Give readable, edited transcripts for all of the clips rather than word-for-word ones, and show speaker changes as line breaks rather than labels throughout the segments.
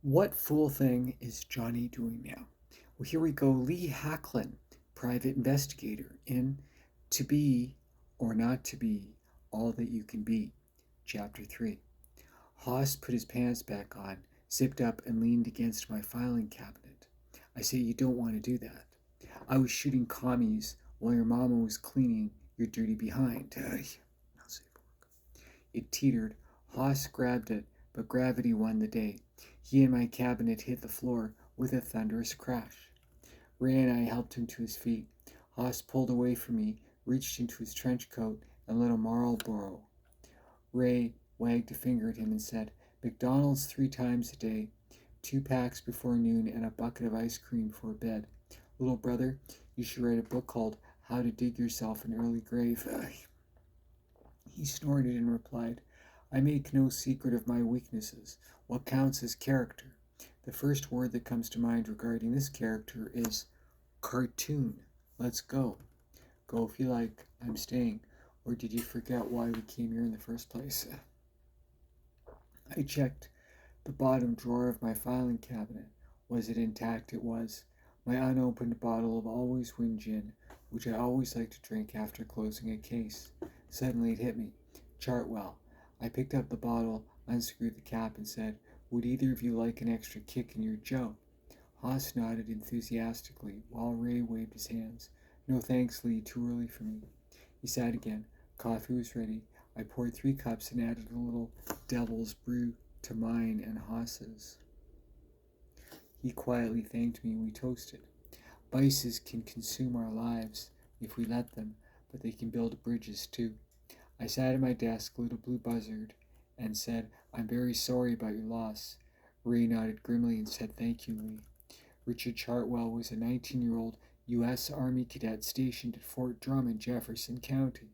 What fool thing is Johnny doing now? Well, here we go. Lee Hacklin, private investigator, in To Be or Not to Be All That You Can Be, Chapter 3. Haas put his pants back on, zipped up, and leaned against my filing cabinet. I said, "You don't want to do that. I was shooting commies while your mama was cleaning your dirty behind." It teetered. Haas grabbed it, but gravity won the day. He and my cabinet hit the floor with a thunderous crash. Ray and I helped him to his feet. Haas pulled away from me, reached into his trench coat, and lit a Marlboro. Ray wagged a finger at him and said, "McDonald's 3 times a day, 2 packs before noon, and a bucket of ice cream before bed. Little brother, you should write a book called How to Dig Yourself an Early Grave." He snorted and replied, "I make no secret of my weaknesses. What counts is character. The first word that comes to mind regarding this character is cartoon. Let's go." "Go if you like. I'm staying. Or did you forget why we came here in the first place?" I checked the bottom drawer of my filing cabinet. Was it intact? It was. My unopened bottle of Always Win gin, which I always like to drink after closing a case. Suddenly it hit me. Chartwell. I picked up the bottle, unscrewed the cap, and said, "Would either of you like an extra kick in your Joe?" Haas nodded enthusiastically, while Ray waved his hands. "No thanks, Lee, too early for me." He sat again. Coffee was ready. I poured 3 cups and added a little devil's brew to mine and Haas's. He quietly thanked me and we toasted. Vices can consume our lives if we let them, but they can build bridges too. I sat at my desk, lit a blue buzzard, and said, "I'm very sorry about your loss." Ray nodded grimly and said, "Thank you, Lee." Richard Chartwell was a 19-year-old U.S. Army cadet stationed at Fort Drum in Jefferson County.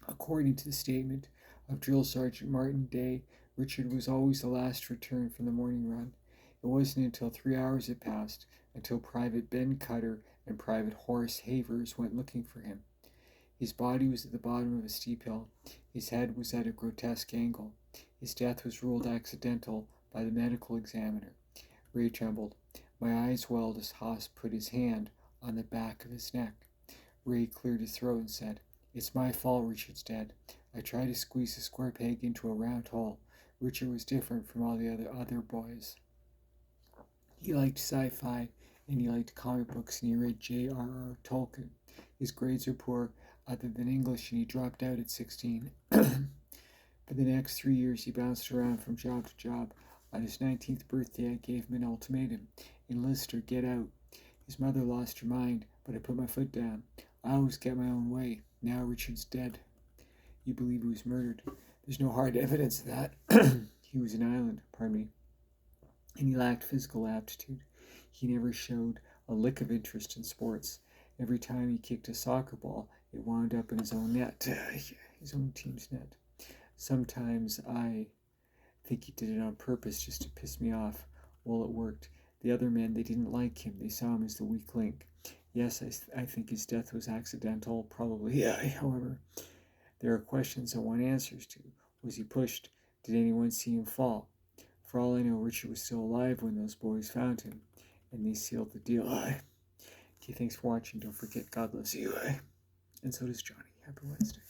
According to the statement of Drill Sergeant Martin Day, Richard was always the last return from the morning run. It wasn't until 3 hours had passed until Private Ben Cutter and Private Horace Havers went looking for him. His body was at the bottom of a steep hill. His head was at a grotesque angle. His death was ruled accidental by the medical examiner. Ray trembled. My eyes welled as Haas put his hand on the back of his neck. Ray cleared his throat and said, "It's my fault Richard's dead. I tried to squeeze a square peg into a round hole. Richard was different from all the other boys. He liked sci-fi, and he liked comic books, and he read J.R.R. Tolkien. His grades are poor, other than English, and he dropped out at 16. For the next 3 years, he bounced around from job to job. On his 19th birthday, I gave him an ultimatum: enlist or get out. His mother lost her mind, but I put my foot down. I always get my own way. Now Richard's dead." "You believe he was murdered?" "There's no hard evidence of that." "He was an island, pardon me, and he lacked physical aptitude. He never showed a lick of interest in sports. Every time he kicked a soccer ball, it wound up in his own net, his own team's net. Sometimes I think he did it on purpose just to piss me off. Well, it worked. The other men, they didn't like him. They saw him as the weak link. Yes, I think his death was accidental, probably. However, there are questions I want answers to. Was he pushed? Did anyone see him fall? For all I know, Richard was still alive when those boys found him, and they sealed the deal. Okay, thanks for watching. Don't forget, God loves you. And so does Johnny. Happy Wednesday.